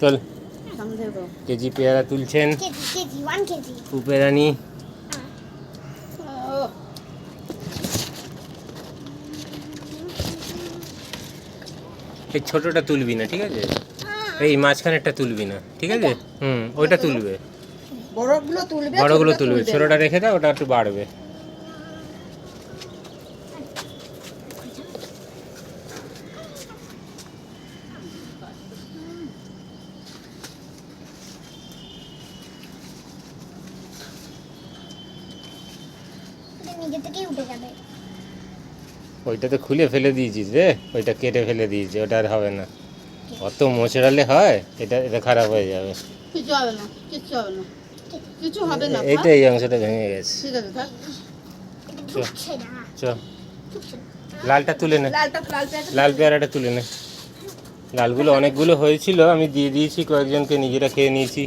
চল কেজি পেয়ারা তুলছেন উপেরানি। এই ছোটটা তুলবি না, ঠিক আছে? এই মাঝখানেরটা তুলবি না, ঠিক আছে? ওইটা তুলবে, বড়গুলো তুলবে, ছোটটা রেখে দাও, ওটা একটু বাড়বে। ওইটা তো খুলে ফেলে দিয়েছিস রে, ওইটা কেটে ফেলে দিয়েছি, ওটা আর হবে না। অত মোচড়ালে হয়? এটা এটা খারাপ হয়ে যাবে। কিছু হবে না, কিছু হবে না, কিছু হবে না। এইটা এই অংশটা ভেঙে গেছে। ঠিক আছে, থাক। চ লালটা তুলে নে, লাল পেয়ারাটা তুলে নে। লালগুলো অনেকগুলো হয়েছিল, আমি দিয়ে দিয়েছি কয়েকজনকে, নিজেরা খেয়ে নিয়েছি।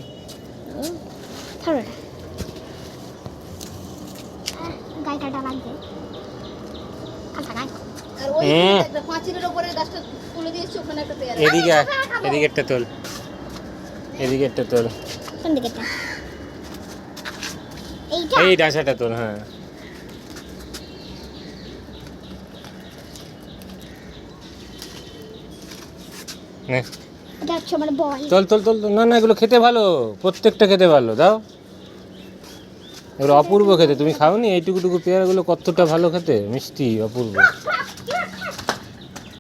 এদিকে এদিকে একটা তোল, এদিকে একটা তোল, এই ডাঁসাটা তোল। হ্যাঁ তোল তোল তোল। না না, এগুলো খেতে ভালো, প্রত্যেকটা খেতে ভালো। দাও, এগুলো অপূর্ব খেতে। তুমি খাওনি এইটুকুটুকু পেয়ারাগুলো? কতটা ভালো খেতে, মিষ্টি, অপূর্ব।